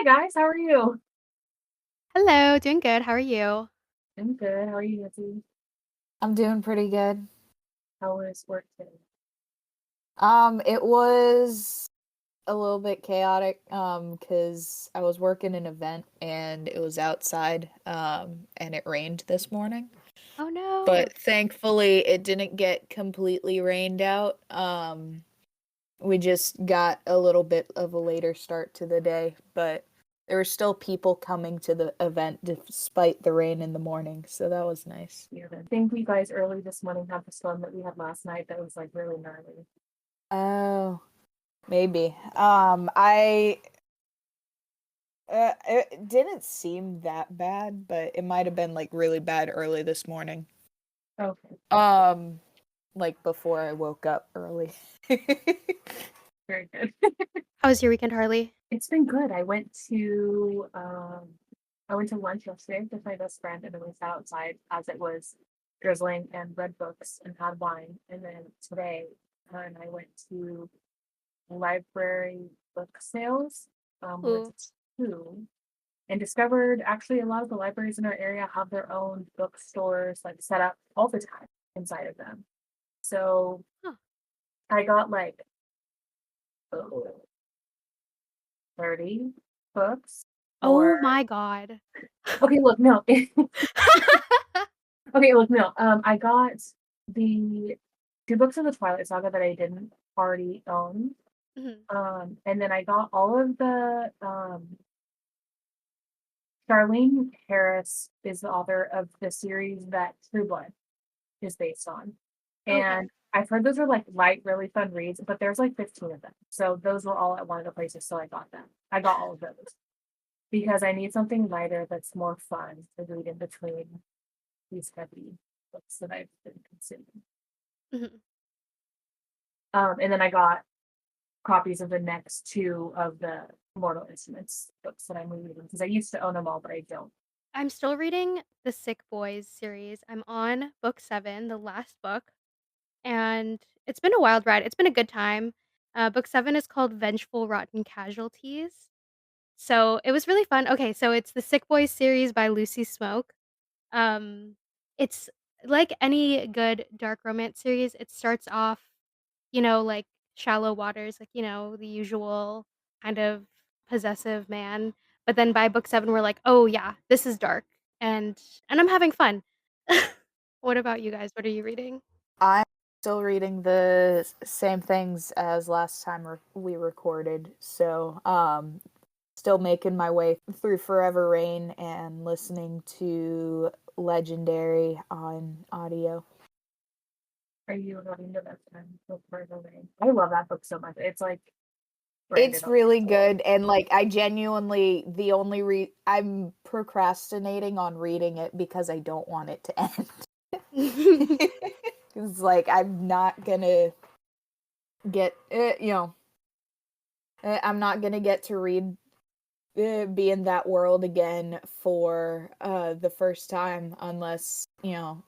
guys, how are you? Hello, doing good. How are you? I'm good. How are you, Nancy? I'm doing pretty good. How was work today? It was a little bit chaotic, because I was working an event and it was outside, and it rained this morning. Oh no. But thankfully it didn't get completely rained out. We just got a little bit of a later start to the day, but there were still people coming to the event despite the rain in the morning, so that was nice. Yeah, I think you guys early this morning had the storm that we had last night that was like really gnarly. Oh, maybe. It didn't seem that bad, but it might have been like really bad early this morning. Okay, Um, like before I woke up early. very good. How was your weekend, Harley? It's been good. I went to lunch yesterday with my best friend and then we sat outside as it was drizzling and read books and had wine. And then today, her and I went to library book sales. Went Ooh. to two and discovered actually a lot of the libraries in our area have their own bookstores like set up all the time inside of them. So Huh. I got like oh, 30 books Oh or my god. okay, look, no. Okay, look, no. I got the two books of the Twilight Saga that I didn't already own. Mhm. And then I got all of the Charlene Harris is the author of the series that True Blood is based on. Okay. And I've heard those are like light, really fun reads, but there's like 15 of them. So those were all at one of the places, so I got them. I got all of those because I need something lighter that's more fun to read in between these heavy books that I've been consuming. Mhm. And then I got copies of the next two of the Mortal Instruments books that I'm reading because I used to own them all, but I don't. I'm still reading the Sick Boys series. I'm on book 7, the last book, and it's been a wild ride. It's been a good time. Book 7 is called Vengeful Rotten Casualties. So, it was really fun. Okay, so it's the Sick Boys series by Lucy Smoke. Um, it's like any good dark romance series, it starts off, like shallow waters, like, the usual kind of possessive man. But then by book 7, we're like, oh yeah, this is dark. And I'm having fun. What about you guys? What are you reading? I'm still reading the same things as last time we recorded, so still making my way through Forever Rain and listening to Legendary on audio. Are you having the best time with Virgo Rain? I love that book so much. It's like branded It's on really good, and like I genuinely the only I'm procrastinating on reading it because I don't want it to end. It's like I'm not gonna get I'm not gonna get to read be in that world again for the first time unless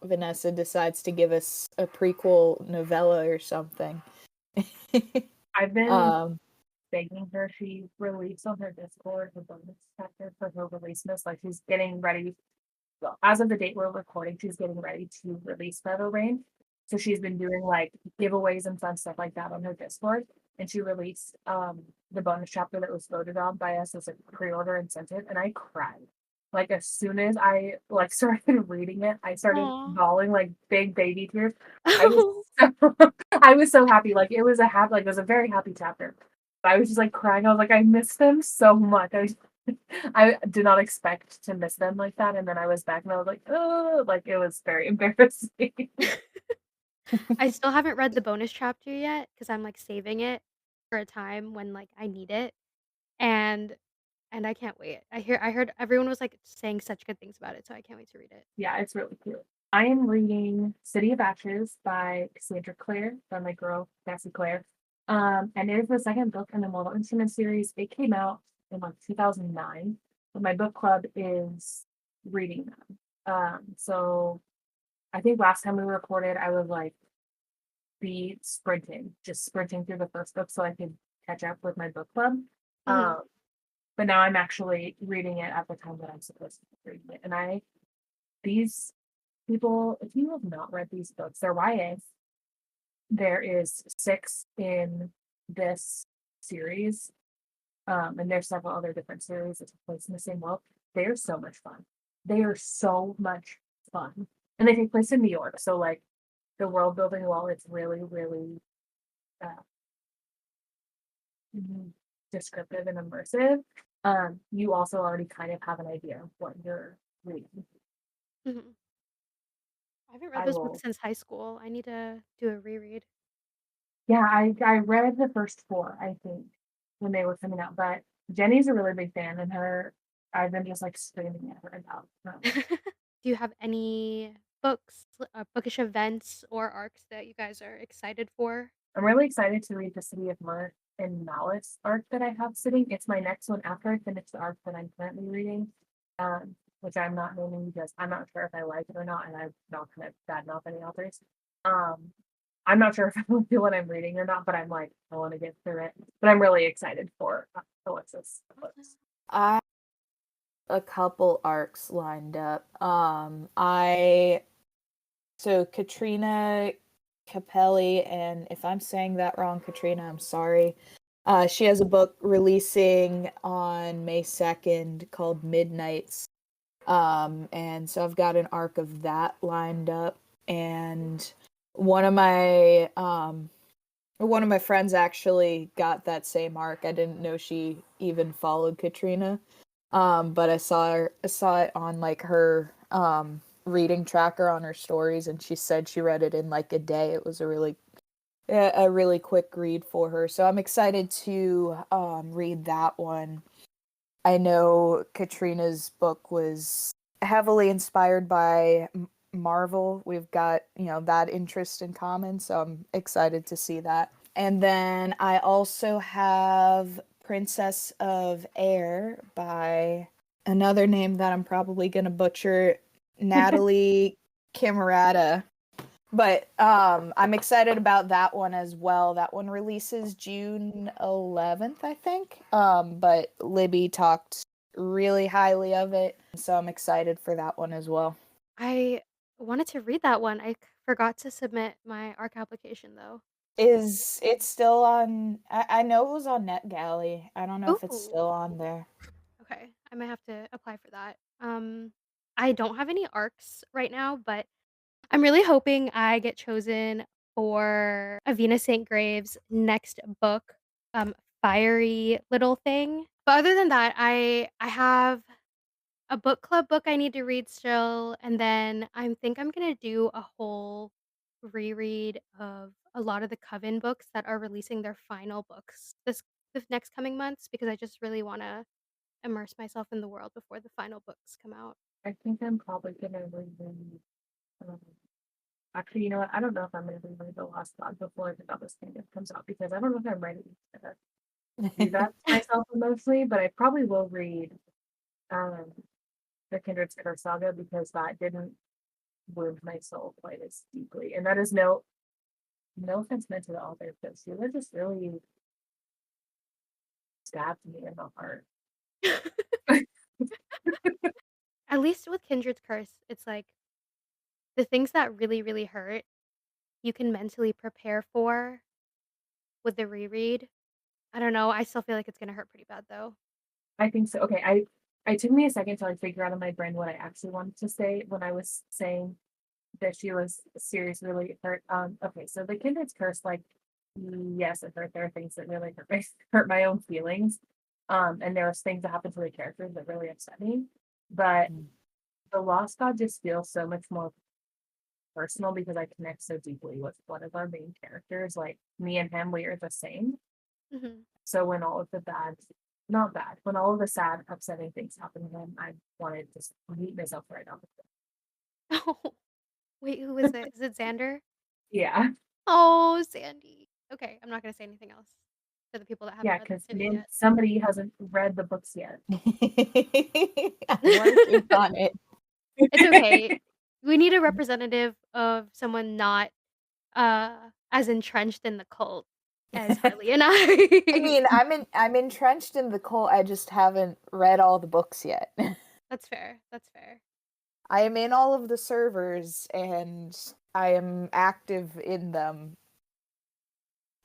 Vanessa decides to give us a prequel novella or something. I've been um begging her. She released on her Discord the bonus chapter for her release list. Like she's getting ready. Well, as of the date we're recording, she's getting ready to release Feather Rain. So she's been doing like giveaways and fun stuff like that on her Discord. And she released the bonus chapter that was voted on by us as a pre-order incentive, and I cried. Like as soon as I like started reading it, I started Aw. bawling like big baby tears. I was so I was so happy. Like it was a very happy chapter. I was just like crying. I was like, I miss them so much. I did not expect to miss them like that. And then I was back and I was like, oh, like it was very embarrassing. I still haven't read the bonus chapter yet because I'm, like, saving it for a time when, like, I need it, and and I can't wait. I heard everyone was, like, saying such good things about it, so I can't wait to read it. Yeah, it's really cute. I am reading City of Ashes by Cassandra Clare, by my girl, Cassie Clare. And it is the second book in the Mortal Instruments series. It came out in like 2009, but my book club is reading them. So I think last time we recorded, I was like just sprinting through the first book so I could catch up with my book club. Mhm. Um, But now I'm actually reading it at the time that I'm supposed to be reading it. And these people, if you have not read these books, they're YA. There is 6 in this series. And there's several other different series that take place in the same world. They are so much fun. They are so much fun. And they take place in New York. So like the world building, while it's really, really descriptive and immersive, you also already kind of have an idea of what you're reading. Mhm. I haven't read I those books will. since high school. I need to do a reread. Yeah, I read the first 4, I think, when they were coming out. But Jenny's a really big fan, and I've been just like screaming at her about them. Do you have any books, bookish events or arcs that you guys are excited for? I'm really excited to read the City of Mirth and Malice arc that I have sitting. It's my next one after I finish the arc that I'm currently reading, which I'm not naming because I'm not sure if I like it or not, and I'm not going to badmouth any authors. I'm not sure if I will do what I'm reading or not, but I'm like, I want to get through it. But I'm really excited for Alexis books. I a couple arcs lined up. So Katrina Capelli, and if I'm saying that wrong, Katrina, I'm sorry. She has a book releasing on May 2nd called Midnights. And so I've got an arc of that lined up. And one of my friends actually got that same arc. I didn't know she even followed Katrina. But I saw it on like her reading tracker on her stories, and she said she read it in like a day. It was a really quick read for her. So I'm excited to read that one. I know Katrina's book was heavily inspired by Marvel. We've got, that interest in common, so I'm excited to see that. And then I also have Princess of Air by another name that I'm probably going to butcher, Natalie Camerata. But I'm excited about that one as well. That one releases June 11th, I think. But Libby talked really highly of it, so I'm excited for that one as well. I wanted to read that one. I forgot to submit my ARC application though. Is it still on? I know it was on NetGalley. I don't know if it's Ooh. still on there. Okay, I might have to apply for that. I don't have any arcs right now, but I'm really hoping I get chosen for Avina St. Grave's next book, Fiery Little Thing. But other than that, I have a book club book I need to read still, and then I think I'm gonna do a whole reread of a lot of the Coven books that are releasing their final books this next coming months because I just really wanna immerse myself in the world before the final books come out. I think I'm probably gonna reread. Um, Actually, you know what? I don't know if I'm gonna reread The Lost God before the Double Standard comes out because I don't know if I'm ready to do that to myself emotionally. But I probably will read um, the Kindred's Curse saga because that didn't wound my soul quite as deeply. And that is no offense meant to the author, but Sheila just really stabbed me in the heart. At least with Kindred's Curse, it's like the things that really, really hurt, you can mentally prepare for with the reread. I don't know, I still feel like it's gonna hurt pretty bad though. I think so. Okay, I took me a second to like figure out in my brain what I actually wanted to say when I was saying that she was seriously really hurt. Okay, so the Kindred's Curse, like, yes, it hurt. There are things that really hurt my own feelings. And there was things that happened to the characters that really upset me. But the Lost God just feels so much more personal because I connect so deeply with one of our main characters. Like me and him, we are the same. Mhm. So when all of the bad, not bad, when all of the sad, upsetting things happen to him, I wanted to just meet myself right on Oh, wait, who is it? Is it Xander? Yeah, Oh, Sandy. Okay, I'm not gonna say anything else for the people that haven't yeah, read because it yet. somebody hasn't read the books yet. I'm working on it. It's okay. We need a representative of someone not, as entrenched in the cult. as Harley and I I. mean, I'm entrenched in the cult. I just haven't read all the books yet. That's fair. That's fair. I am in all of the servers and I am active in them.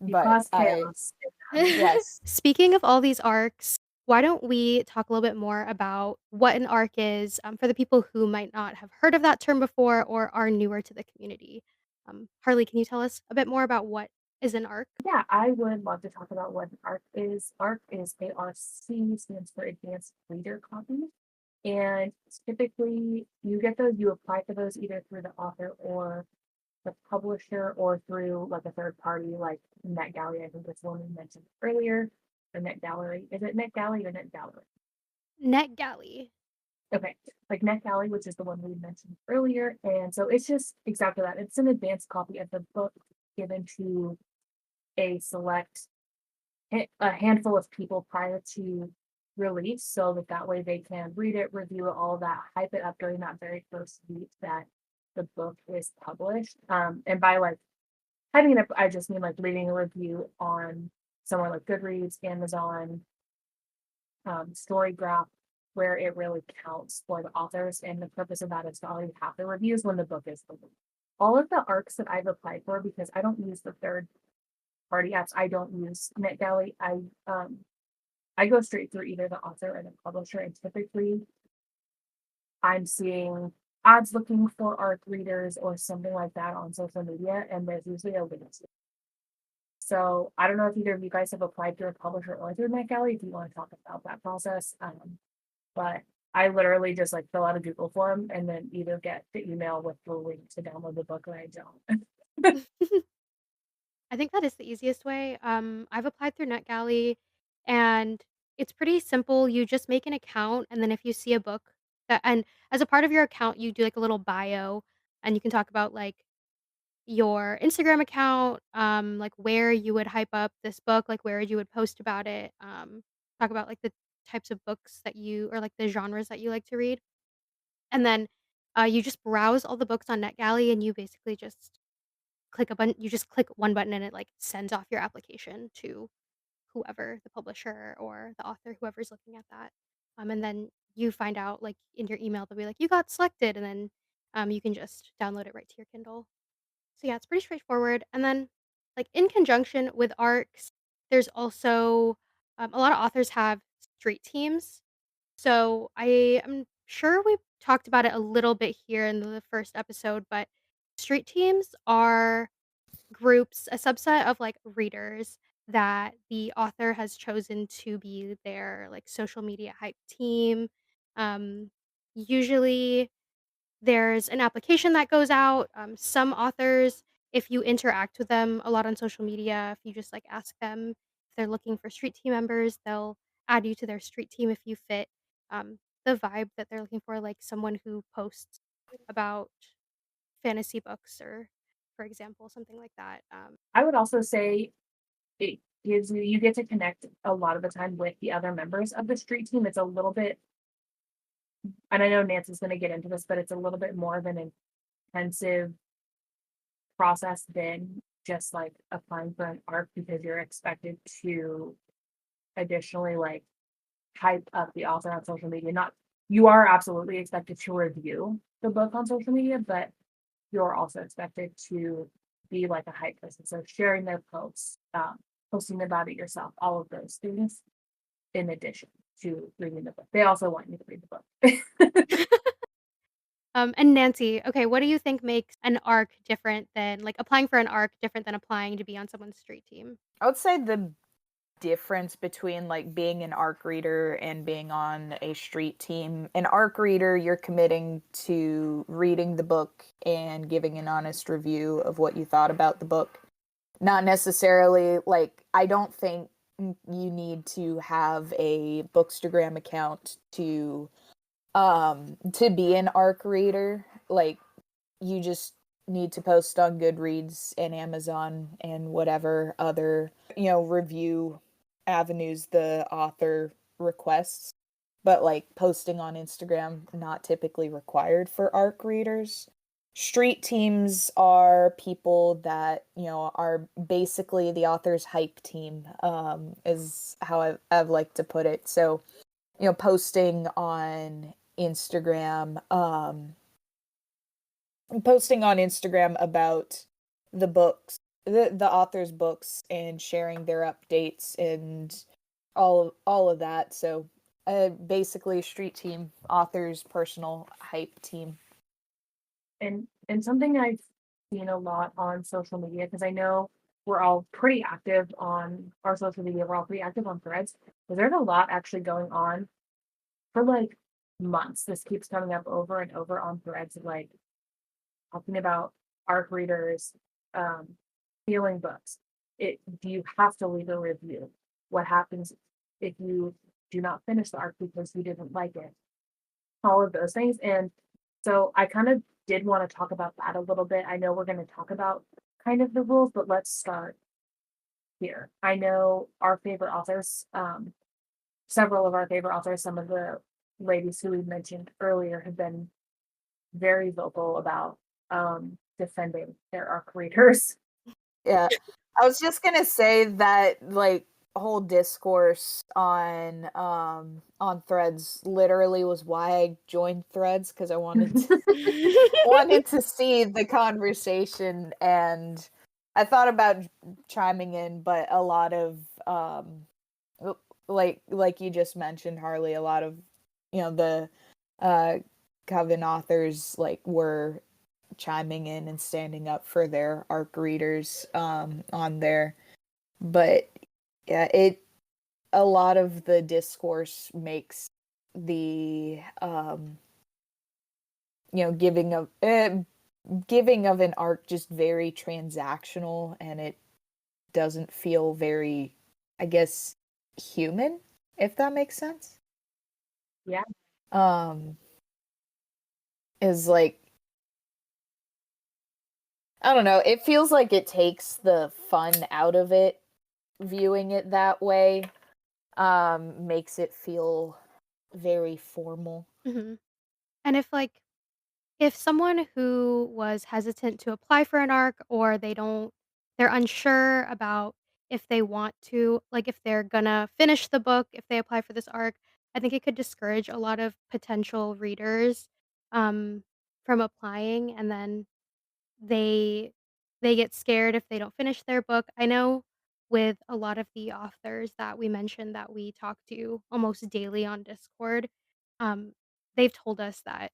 You But cause chaos. yes. Speaking of all these arcs, why don't we talk a little bit more about what an arc is for the people who might not have heard of that term before or are newer to the community? Harley, can you tell us a bit more about what is an arc? Yeah, I would love to talk about what an ARC is. ARC is ARC, stands for Advanced Reader Copy. And typically you get those, you apply for those either through the author or the publisher or through like a third party like NetGalley. I think that's one we mentioned earlier. Or NetGallery. Is it NetGalley or NetGallery? NetGalley. Okay, like NetGalley, which is the one we mentioned earlier. And so it's just exactly that. It's an advanced copy of the book given to a select a handful of people prior to release so that way they can read it, review it, all that, hype it up during that very first week that the book is published. And by like hyping it up, I just mean like leaving a review on somewhere like Goodreads, Amazon, Storygraph, where it really counts for the authors. And the purpose of that is to already have the reviews when the book is released. All of the arcs that I've applied for, because I don't use the third party apps, I don't use NetGalley. I go straight through either the author or the publisher, and typically I'm seeing ads looking for ARC readers or something like that on social media, and there's usually a link. So I don't know if either of you guys have applied through a publisher or through NetGalley, if you want to talk about that process. But I literally just like fill out a Google form and then either get the email with the link to download the book, or I don't. I think that is the easiest way. I've applied through NetGalley, and it's pretty simple. You just make an account, and then if you see a book and as a part of your account, you do like a little bio, and you can talk about like your Instagram account, like where you would hype up this book, like where you would post about it, talk about like the types of books that you or like the genres that you like to read, and then you just browse all the books on NetGalley, and you basically just click a button. You just click one button, and it like sends off your application to whoever the publisher or the author, whoever's looking at that, and then you find out like in your email they'll be like you got selected, and then you can just download it right to your Kindle. So yeah, it's pretty straightforward. And then, like in conjunction with ARCs, there's also a lot of authors have street teams. So I am sure we talked about it a little bit here in the first episode, but street teams are groups, a subset of like readers that the author has chosen to be their like social media hype team. Um, Usually there's an application that goes out. Some authors, if you interact with them a lot on social media, if you just like ask them if they're looking for street team members, they'll add you to their street team if you fit the vibe that they're looking for, like someone who posts about fantasy books or, for example, something like that. I would also say it gives you get to connect a lot of the time with the other members of the street team. It's a little bit, and I know Nancy's going to get into this, but it's a little bit more of an intensive process than just like applying for an ARC, because you're expected to additionally like hype up the author on social media. Not You are absolutely expected to review the book on social media, but you're also expected to be like a hype person. So sharing their posts, posting about it yourself, all of those things in addition to reading the book. They also want you to read the book. And Nancy, okay, what do you think makes an arc different than like applying for an arc different than applying to be on someone's street team? I would say the difference between like being an ARC reader and being on a street team. An ARC reader, you're committing to reading the book and giving an honest review of what you thought about the book. Not necessarily like, I don't think you need to have a Bookstagram account to be an ARC reader. Like, you just need to post on Goodreads and Amazon and whatever other, review avenues the author requests. But like posting on Instagram, not typically required for ARC readers. street teams are people that, are basically the author's hype team, is how I've liked to put it. So, posting on Instagram, about the books, the author's books, and sharing their updates and all of that. So, basically, street team, author's personal hype team. And something I've seen a lot on social media, because I know we're all pretty active on our social media, we're all pretty active on Threads, but there's a lot actually going on for like months. This keeps coming up over and over on Threads, like talking about ARC readers, feeling books. Do you have to leave a review? What happens if you do not finish the ARC because you didn't like it? All of those things. And so I kind of did want to talk about that a little bit. I know we're going to talk about kind of the rules, but let's start here. I know our favorite authors, several of our favorite authors, some of the ladies who we mentioned earlier have been very vocal about defending their ARC readers. Yeah. I was just gonna say that, like, whole discourse on Threads literally was why I joined Threads, because I wanted to see the conversation, and I thought about chiming in, but a lot of like you just mentioned, Harley, a lot of the Coven authors were chiming in and standing up for their ARC readers on there. But yeah, a lot of the discourse makes the giving of an ARC just very transactional, and it doesn't feel very, I guess, human, if that makes sense. Yeah. Is like, I don't know, it feels like it takes the fun out of it, viewing it that way. Makes it feel very formal. Mm-hmm. And if someone who was hesitant to apply for an ARC, or they're unsure about if they want to, like, if they're gonna finish the book, if they apply for this ARC, I think it could discourage a lot of potential readers um, from applying, and then they they get scared if they don't finish their book. I know with a lot of the authors that we mentioned that we talk to almost daily on Discord, um, they've told us that,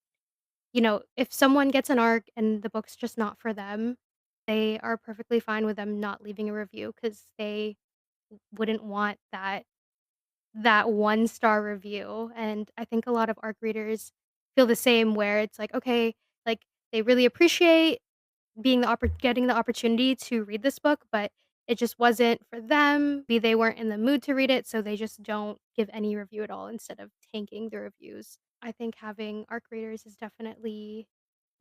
if someone gets an ARC and the book's just not for them, they are perfectly fine with them not leaving a review, because they wouldn't want that one-star review. And I think a lot of ARC readers feel the same, where it's like, okay, like, they really appreciate getting the opportunity to read this book, but it just wasn't for them. Maybe they weren't in the mood to read it, so they just don't give any review at all instead of tanking the reviews. I think having ARC readers is definitely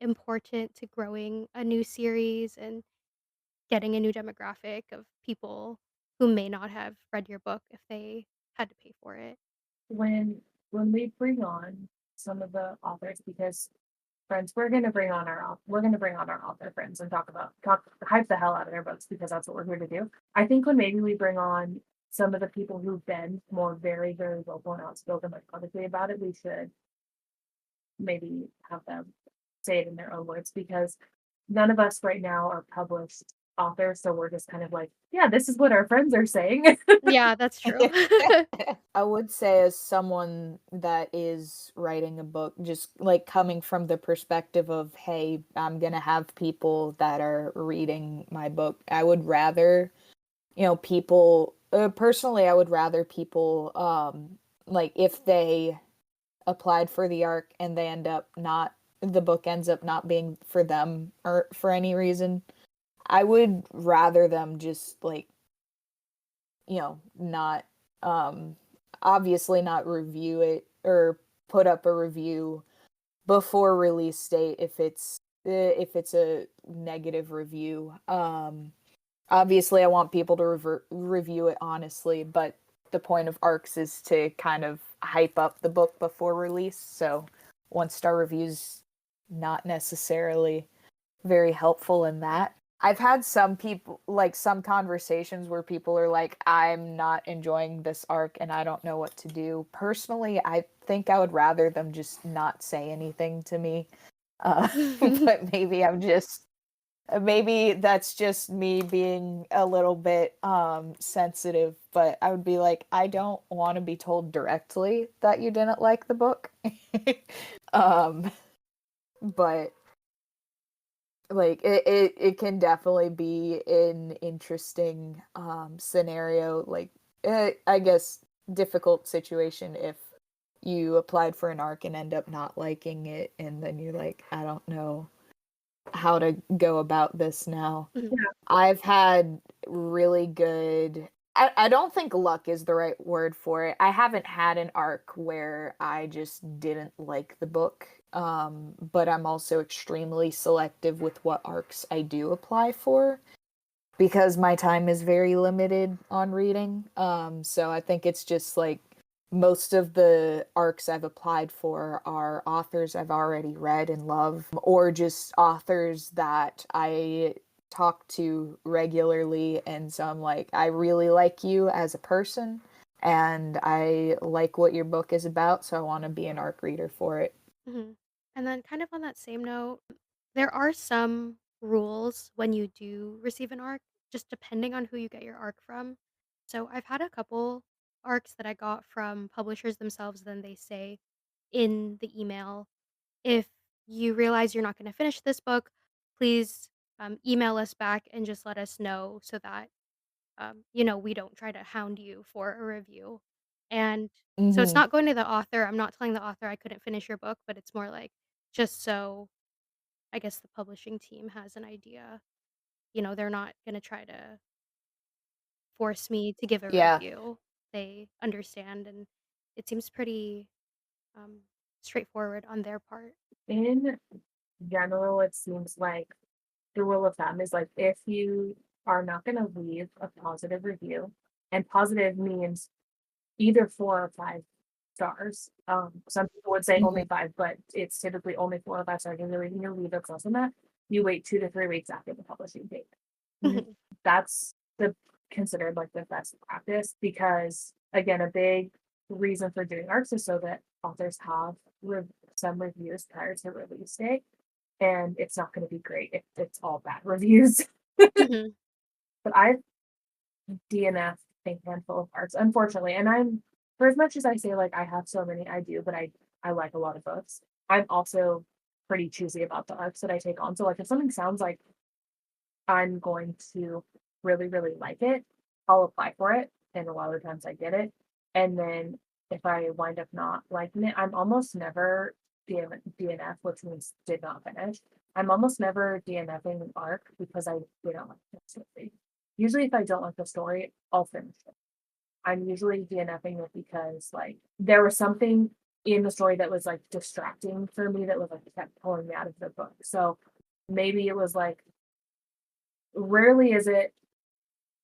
important to growing a new series and getting a new demographic of people who may not have read your book if they had to pay for it. When we bring on some of the authors, because friends, we're gonna bring on our author friends and talk hype the hell out of their books, because that's what we're here to do. I think when maybe we bring on some of the people who've been more very, very vocal and outspoken, like publicly about it, we should maybe have them say it in their own words, because none of us right now are published authors, so we're just kind of like, yeah, this is what our friends are saying. Yeah, that's true. I would say, as someone that is writing a book, just like coming from the perspective of, hey, I'm gonna have people that are reading my book, I would rather, people, personally, I would rather people, like, if they applied for the ARC and the book ends up not being for them or for any reason, I would rather them just, like, not, obviously not review it or put up a review before release date if it's a negative review. Obviously I want people to review it honestly, but the point of ARCs is to kind of hype up the book before release, so 1-star reviews not necessarily very helpful in that. I've had some people, like some conversations where people are like, I'm not enjoying this arc and I don't know what to do. Personally, I think I would rather them just not say anything to me. But maybe that's just me being a little bit sensitive, but I would be like, I don't want to be told directly that you didn't like the book. um, but like it can definitely be an interesting scenario, like I guess difficult situation if you applied for an arc and end up not liking it and then you're like, I don't know how to go about this now. Mhm. Yeah. I've had really good, I don't think luck is the right word for it. I haven't had an arc where I just didn't like the book. But I'm also extremely selective with what arcs I do apply for because my time is very limited on reading. So I think it's just like most of the arcs I've applied for are authors I've already read and love, or just authors that I talk to regularly. And so I'm like, I really like you as a person, and I like what your book is about, so I want to be an arc reader for it. Mhm. And then kind of on that same note, there are some rules when you do receive an arc, just depending on who you get your arc from. So I've had a couple arcs that I got from publishers themselves, then they say in the email, if you realize you're not going to finish this book, please email us back and just let us know so that we don't try to hound you for a review. And so it's Hmm. not going to the author. I'm not telling the author I couldn't finish your book, but it's more like just so I guess the publishing team has an idea. They're not going to try to force me to give a Yeah. review. They understand, and it seems pretty um, straightforward on their part. In general, it seems like the rule of thumb is like if you are not going to leave a positive review, and positive means either 4 or 5 stars. Some people would say Hmm. only 5, but it's typically only 4 or 5 stars. And you're leaving your leave it less than that. You wait 2 to 3 weeks after the publishing date. Mhm. That's the considered like the best practice because again, a big reason for doing arcs is so that authors have some reviews prior to release date, and it's not going to be great if it's all bad reviews. Mhm. But I've DNF a handful of arcs, unfortunately. And I'm for as much as I say like I have so many, I do, but I like a lot of books. I'm also pretty choosy about the arcs that I take on. So like if something sounds like I'm going to really, really like it, I'll apply for it. And a lot of times I get it. And then if I wind up not liking it, I'm almost never DNF, which means did not finish. I'm almost never DNFing an arc because I didn't like the story. Usually, if I don't like the story, I'll finish it. I'm usually DNFing it because like there was something in the story that was like distracting for me that was like kept pulling me out of the book. So maybe it was like rarely is it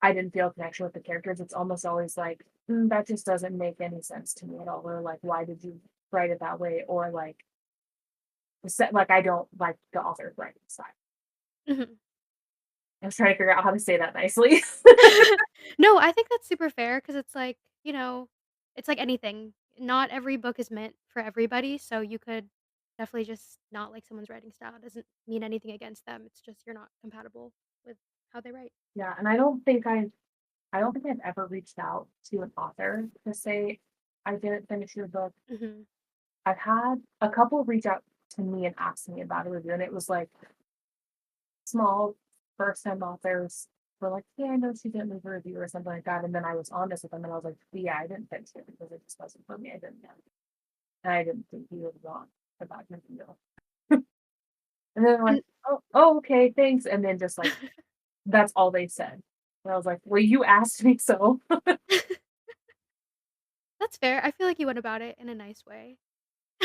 I didn't feel a connection with the characters. It's almost always like that just doesn't make any sense to me at all. Or like, why did you write it that way? Or like I don't like the author's writing style. Mhm. I was trying to figure out how to say that nicely. No, I think that's super fair because it's like, it's like anything. Not every book is meant for everybody, so you could definitely just not like someone's writing style. It doesn't mean anything against them. It's just you're not compatible with how they write. Yeah, and I don't think I've ever reached out to an author to say I didn't finish your book. Mhm. I've had a couple reach out to me and ask me about a review, and it was like small first time authors were like, yeah, I know she didn't leave a review or something like that. And then I was honest with them and I was like, yeah, I didn't finish it because it just wasn't for me. I didn't know. And I didn't think he was wrong about your review. And then they're like, And oh, okay, thanks. And then just like, that's all they said. And I was like, well, you asked me so. that's fair. I feel like you went about it in a nice way.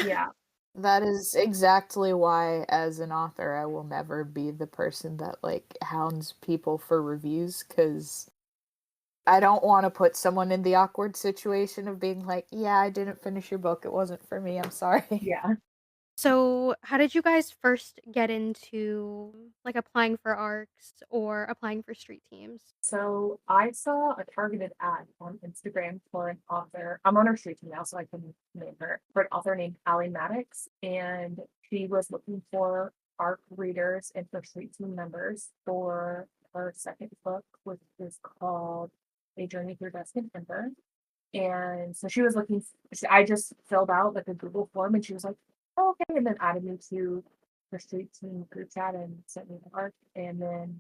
Yeah. That is exactly why, as an author, I will never be the person that like hounds people for reviews because I don't want to put someone in the awkward situation of being like, "Yeah, I didn't finish your book. It wasn't for me. I'm sorry." Yeah. So, how did you guys first get into, like, applying for ARCs or applying for street teams? So I saw a targeted ad on Instagram for an author. I'm on her street team now, so I can name her. For an author named Allie Maddox, and she was looking for ARC readers and for street team members for her second book, which is called A Journey Through Dusk and Ember. And so she was looking. I just filled out like a Google form, and she was like, "Oh, okay," and then added me to her street team group chat and sent me the ARC. And then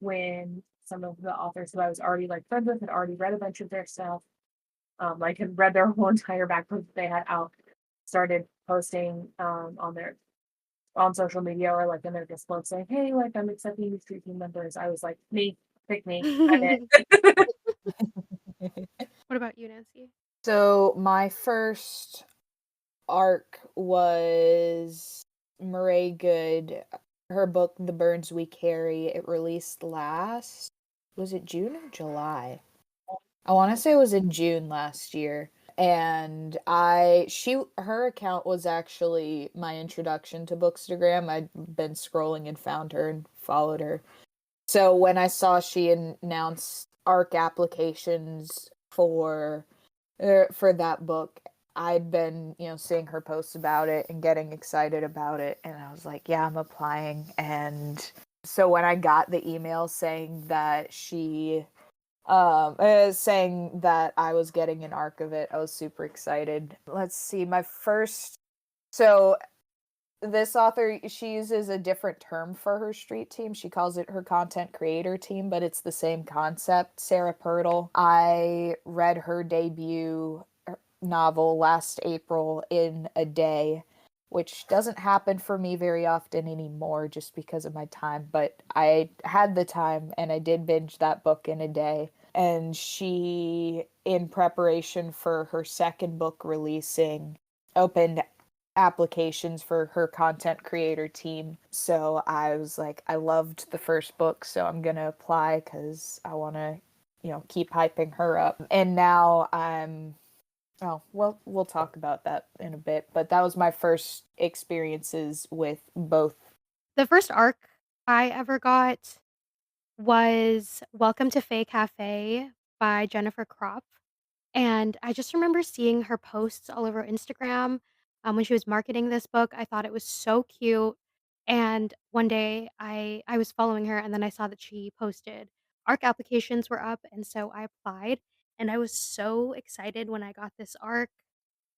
when some of the authors who I was already like friends with had already read a bunch of their stuff, like had read their whole entire back book they had out, started posting on their on social media or like in their Discord saying, "Hey, like I'm accepting these street team members." I was like, "Me, pick me, I'm it." What about you, Nancy? So my first arc was Marae Good, her book The Burns We Carry. It released last, was it June or July? I want to say it was in June last year. And her account was actually my introduction to Bookstagram. I'd been scrolling and found her and followed her. So when I saw she announced ARC applications for that book, I'd been, seeing her posts about it and getting excited about it, and I was like, yeah, I'm applying. And so when I got the email saying that saying that I was getting an arc of it, I was super excited. Let's see, so this author, she uses a different term for her street team. She calls it her content creator team, but it's the same concept. Sarah Pirtle. I read her debut novel last April in a day, which doesn't happen for me very often anymore just because of my time, but I had the time and I did binge that book in a day. And she, in preparation for her second book releasing, opened applications for her content creator team. So I was like, I loved the first book, so I'm going to apply because I want to, keep hyping her up. And now oh, well, we'll talk about that in a bit, but that was my first experiences with both. The first ARC I ever got was Welcome to Fae Cafe by Jennifer Kropf. And I just remember seeing her posts all over Instagram, when she was marketing this book. I thought it was so cute, and one day I was following her, and then I saw that she posted ARC applications were up, and so I applied, and I was so excited when I got this ARC.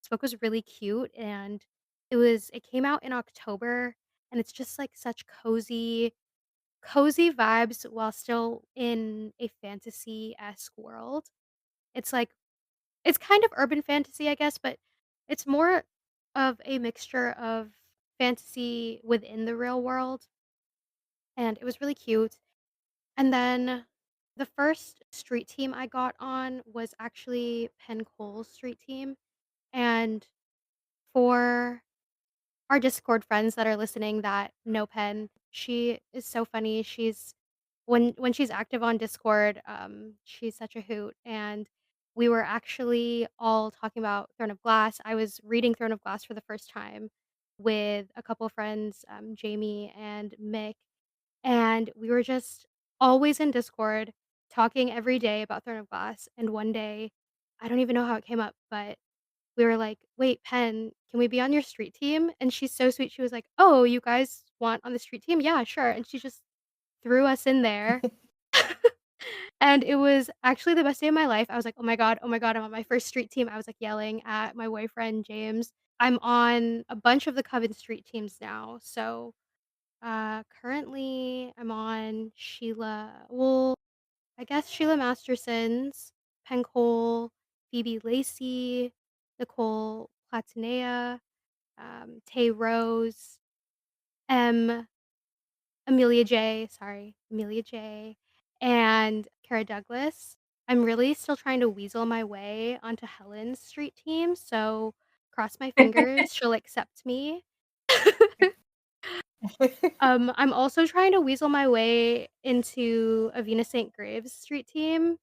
This book was really cute, and it came out in October, and it's just, like, such cozy vibes while still in a fantasy-esque world. It's like it's kind of urban fantasy, I guess, but it's more of a mixture of fantasy within the real world, and it was really cute. And then the first street team I got on was actually Penn Cole's street team, and for our Discord friends that are listening that know Penn, she is so funny. When she's active on Discord, she's such a hoot, and we were actually all talking about Throne of Glass. I was reading Throne of Glass for the first time with a couple of friends, Jamie and Mick, and we were just always in Discord talking every day about Throne of Glass. And one day, I don't even know how it came up, but we were like, "Wait, Pen, can we be on your street team?" And she's so sweet. She was like, "Oh, you guys want on the street team? Yeah, sure." And she just threw us in there. And it was actually the best day of my life. I was like, oh my god, I'm on my first street team." I was, like, yelling at my boyfriend, James. I'm on a bunch of the Coven Street teams now. So, currently, I'm on I guess Sheila Masterson's, Penn Cole, V.B Lacey, Nicole Platania, Tay Rose, M Emilia Jae, and Kara Douglas. I'm really still trying to weasel my way onto Helen's street team, so cross my fingers she'll accept me. I'm also trying to weasel my way into Avena St. Graves street team,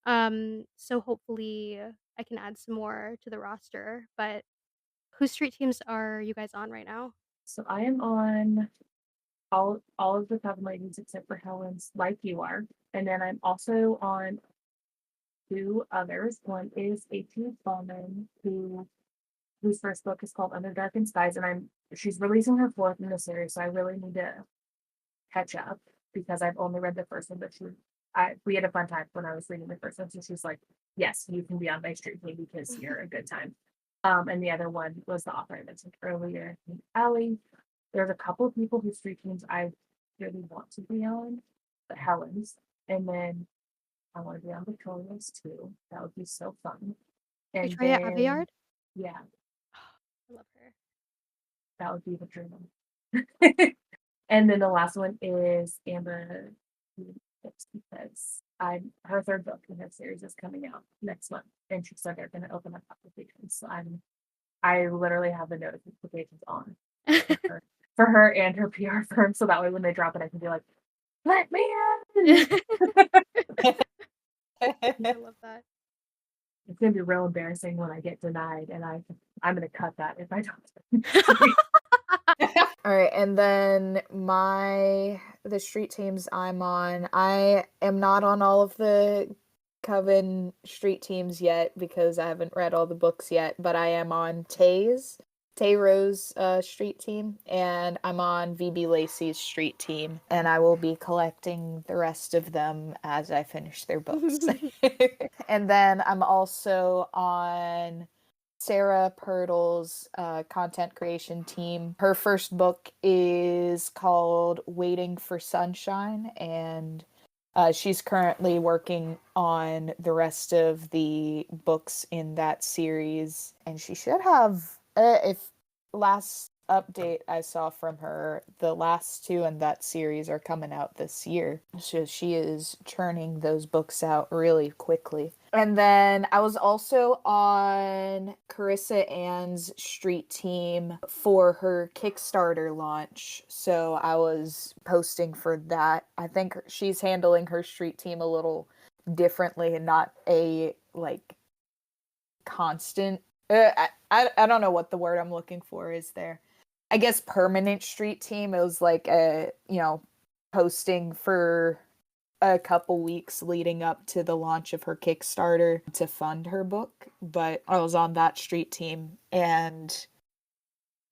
so hopefully I can add some more to the roster, but whose street teams are you guys on right now? So I am on all of the Coven ladies except for Helen's, like you are. And then I'm also on two others. One is A.T. Bauman, whose first book is called Under Darkened Skies, and she's releasing her fourth in the series, so I really need to catch up because I've only read the first one, but we had a fun time when I was reading the first one, so she's like, yes, you can be on my street team because you're a good time. And the other one was the author I mentioned earlier, Allie. There's a couple of people whose street teams I really want to be on, but Helen's, and then I want to be on Victoria's too. That would be so fun. And Victoria then, Aveyard? yeah, I love her. that would be the dream. And then the last one is Amber, because her third book in her series is coming out next month, and she said they're going to open up applications. So I literally have the notifications on for her and her PR firm, so that way when they drop it, I can be like, "Let me in." I love that. It's gonna be real embarrassing when I get denied, and I'm gonna cut that if I don't. All right, and then the street teams I'm on, I am not on all of the Coven street teams yet because I haven't read all the books yet, but I am on Tay Rose street team, and I'm on V.B Lacey's street team, and I will be collecting the rest of them as I finish their books. And then I'm also on Sarah Pirtle's content creation team. Her first book is called Waiting for Sunshine, and she's currently working on the rest of the books in that series. And she should have, if last update I saw from her, the last two in that series are coming out this year. So she is churning those books out really quickly. And then I was also on Carissa Anne's street team for her Kickstarter launch. So I was posting for that. I think she's handling her street team a little differently and not a constant. I don't know what the word I'm looking for is there. I guess permanent street team. It was like posting for a couple weeks leading up to the launch of her Kickstarter to fund her book, but I was on that street team. And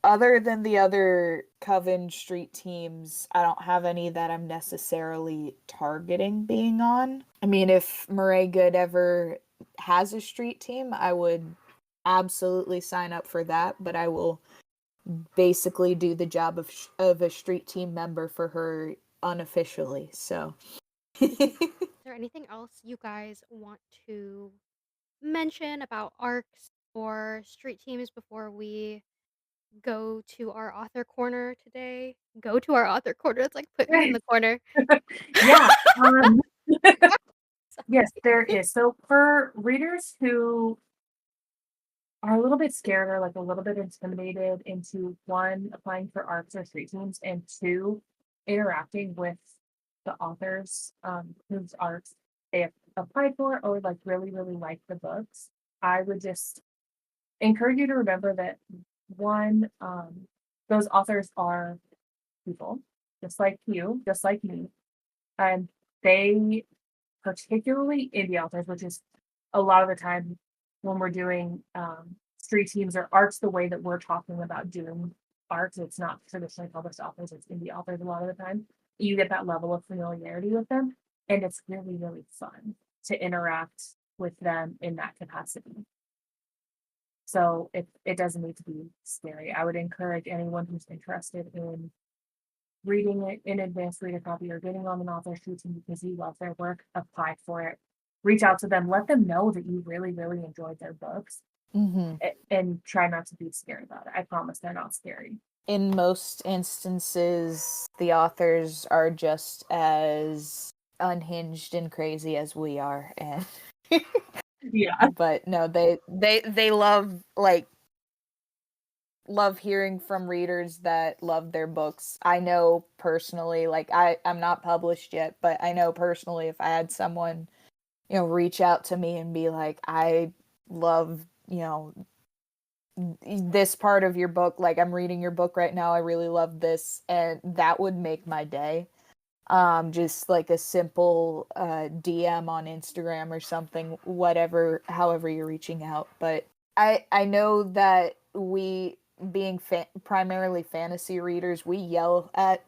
other than the other Coven street teams, I don't have any that I'm necessarily targeting being on. I mean, if Marae Good ever has a street team, I would absolutely sign up for that, but I will basically do the job of a street team member for her unofficially. So Is there anything else you guys want to mention about arcs or street teams before we go to our author corner today? Go to our author corner. It's like put me in the corner. Yeah. Sorry. Yes, there is. So for readers who are a little bit scared or like a little bit intimidated into one, applying for arcs or street teams, and two, interacting with the authors whose arcs they have applied for or like really, really like the books, I would just encourage you to remember that one, those authors are people, just like you, just like me. And they, particularly indie authors, which is a lot of the time when we're doing street teams or arts the way that we're talking about doing arts, it's not traditionally published authors, it's indie authors a lot of the time. You get that level of familiarity with them, and it's really, really fun to interact with them in that capacity. So it doesn't need to be scary. I would encourage anyone who's interested in reading it in advanced reader copy or getting on an author street team because you love their work, apply for it. Reach out to them, let them know that you really, really enjoyed their books, and try not to be scared about it. I promise they're not scary. In most instances, the authors are just as unhinged and crazy as we are, and Yeah. but no, they love hearing from readers that love their books. I know personally, like I'm not published yet, but I know personally if I had someone, reach out to me and be like, I love, this part of your book, like I'm reading your book right now, I really love this, and that would make my day. Just like a simple DM on Instagram or something, whatever, however you're reaching out. But I know that we, being primarily fantasy readers, we yell at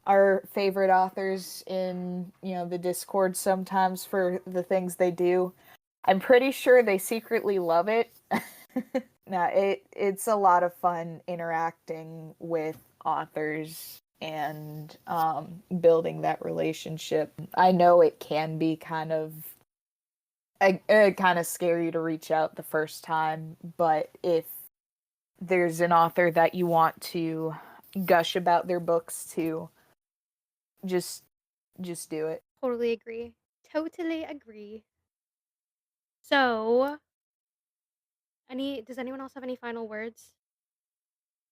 our favorite authors in, the Discord sometimes for the things they do. I'm pretty sure they secretly love it. No, it's a lot of fun interacting with authors and building that relationship. I know it can be kind of scary to reach out the first time, but if there's an author that you want to gush about their books to, just do it. Totally agree. Totally agree. So, does anyone else have any final words?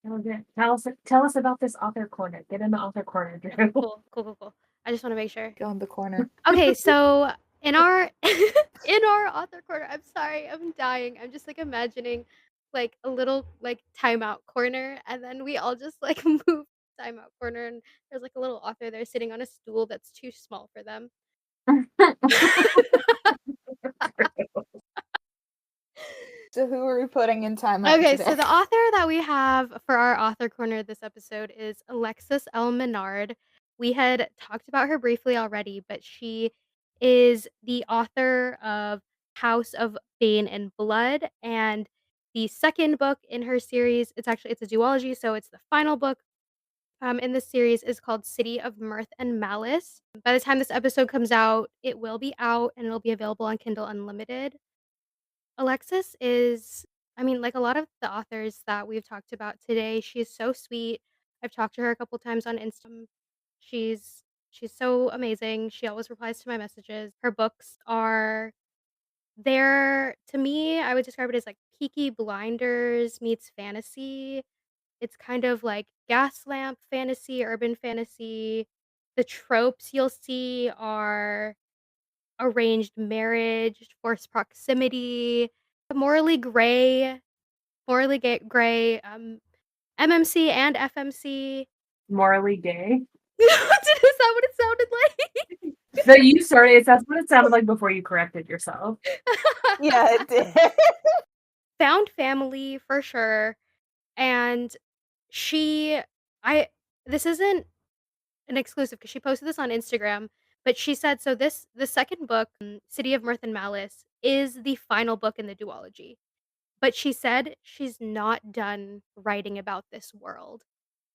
Okay. Tell us about this author corner. Get in the author corner, Drew. Cool. I just want to make sure. Go in the corner. Okay, so in our in our author corner, I'm sorry, I'm dying. I'm just like imagining like a little like timeout corner, and then we all just like move timeout corner, and there's like a little author there sitting on a stool that's too small for them. So who are we putting in timeout Okay, today? so the author that we have for our author corner this episode is Alexis Menard. We had talked about her briefly already, but she is the author of House of Bane and Blood, and the second book in her series, it's a duology, so it's the final book in this series is called City of Mirth and Malice. By the time this episode comes out, it will be out and it'll be available on Kindle Unlimited. Alexis is like a lot of the authors that we've talked about today, she's so sweet. I've talked to her a couple times on Instagram. She's so amazing. She always replies to my messages. Her books are to me, I would describe it as like Peaky Blinders meets fantasy. It's kind of like gas lamp fantasy, urban fantasy. The tropes you'll see are arranged marriage, forced proximity, morally gray, gray, MMC and FMC. Morally gay. Is that what it sounded like? So you started. That's what it sounded like before you corrected yourself. Yeah, it did. Found family for sure, and I this isn't an exclusive because she posted this on Instagram, but she said so the second book, City of Mirth and Malice, is the final book in the duology. But she said she's not done writing about this world.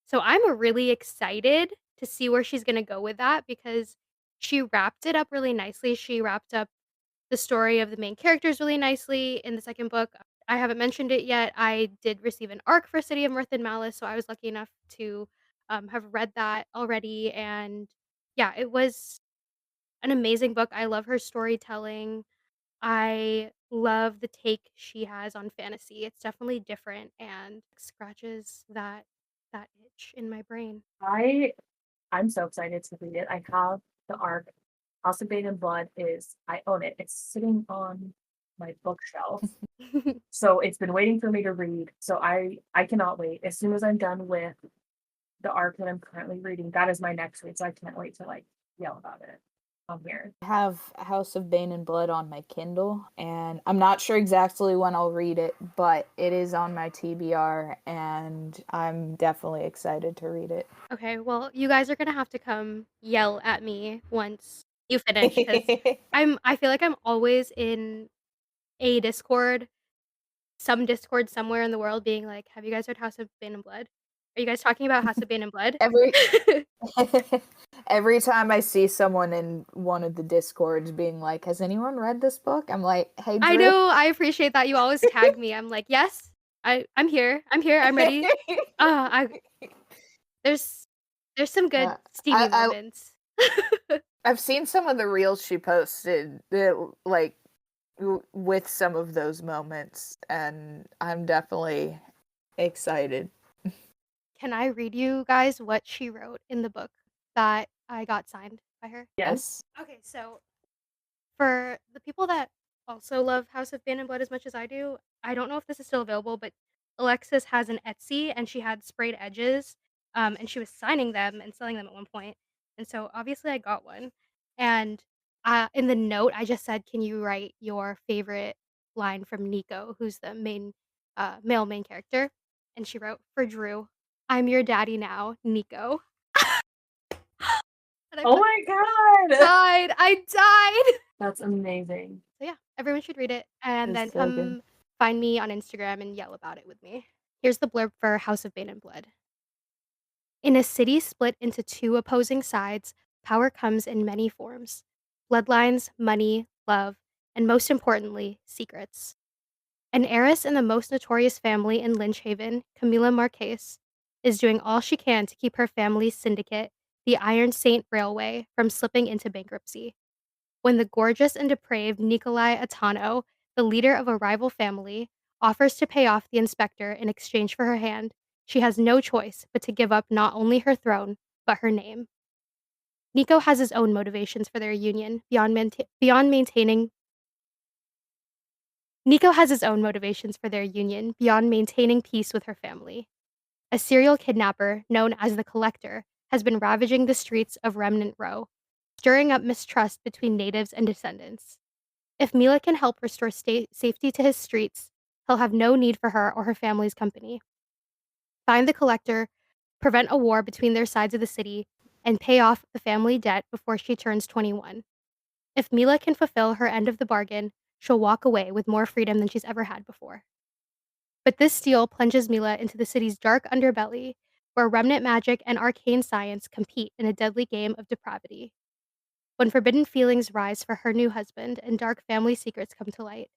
So I'm really excited to see where she's gonna go with that because she wrapped it up really nicely. She wrapped up the story of the main characters really nicely in the second book. I haven't mentioned it yet. I did receive an arc for City of Mirth and Malice, so I was lucky enough to have read that already. And yeah, it was an amazing book. I love her storytelling. I love the take she has on fantasy. It's definitely different and scratches that itch in my brain. I'm so excited to read it. I have the arc. House of Bane and Blood I own it. It's sitting on my bookshelf. So it's been waiting for me to read. So I cannot wait. As soon as I'm done with the arc that I'm currently reading, that is my next read. So I can't wait to like yell about it on here. I have House of Bane and Blood on my Kindle, and I'm not sure exactly when I'll read it, but it is on my TBR, and I'm definitely excited to read it. Okay, well, you guys are gonna have to come yell at me once you finish because I feel like I'm always in a Discord, some Discord somewhere in the world being like, "Have you guys read House of Bane and Blood? Are you guys talking about House of Bane and Blood?" every every time I see someone in one of the Discords being like, "Has anyone read this book?" I'm like, "Hey, Drew." I know, I appreciate that. You always tag me. I'm like, "Yes, I'm here. I'm ready." I there's some good steamy moments. I've seen some of the reels she posted that, like, with some of those moments, and I'm definitely excited. Can I read you guys what she wrote in the book that I got signed by her? Yes. Okay, so for the people that also love House of Bane and Blood as much as I do, I don't know if this is still available, but Alexis has an Etsy, and she had sprayed edges, and she was signing them and selling them at one point, and so obviously I got one, and, in the note, I just said, "Can you write your favorite line from Nico?" Who's the male main character, and she wrote, "For Drew, I'm your daddy now, Nico." And I Oh fucking my god! I died! That's amazing. So yeah, everyone should read it, and That's then so good. come find me on Instagram and yell about it with me. Here's the blurb for House of Bane and Blood. In a city split into two opposing sides, power comes in many forms: bloodlines, money, love, and most importantly, secrets. An heiress in the most notorious family in Lynch Haven, Camila Marquez, is doing all she can to keep her family's syndicate, the Iron Saint Railway, from slipping into bankruptcy. When the gorgeous and depraved Nikolai Atano, the leader of a rival family, offers to pay off the inspector in exchange for her hand, she has no choice but to give up not only her throne, but her name. Nico has his own motivations for their union beyond maintaining. Nico has his own motivations for their union beyond maintaining peace with her family. A serial kidnapper known as the Collector has been ravaging the streets of Remnant Row, stirring up mistrust between natives and descendants. If Mila can help restore safety to his streets, he'll have no need for her or her family's company. Find the Collector, prevent a war between their sides of the city, and pay off the family debt before she turns 21. If Mila can fulfill her end of the bargain, she'll walk away with more freedom than she's ever had before. But this deal plunges Mila into the city's dark underbelly, where remnant magic and arcane science compete in a deadly game of depravity. When forbidden feelings rise for her new husband and dark family secrets come to light,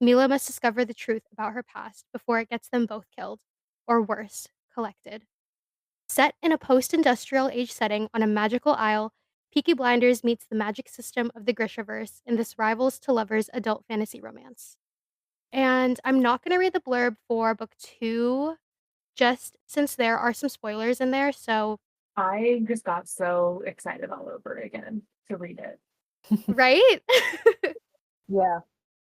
Mila must discover the truth about her past before it gets them both killed, or worse, collected. Set in a post-industrial age setting on a magical isle, Peaky Blinders meets the magic system of the Grishaverse in this rivals to lovers adult fantasy romance. And I'm not going to read the blurb for book 2 just since there are some spoilers in there, so I just got so excited all over again to read it. right? Yeah.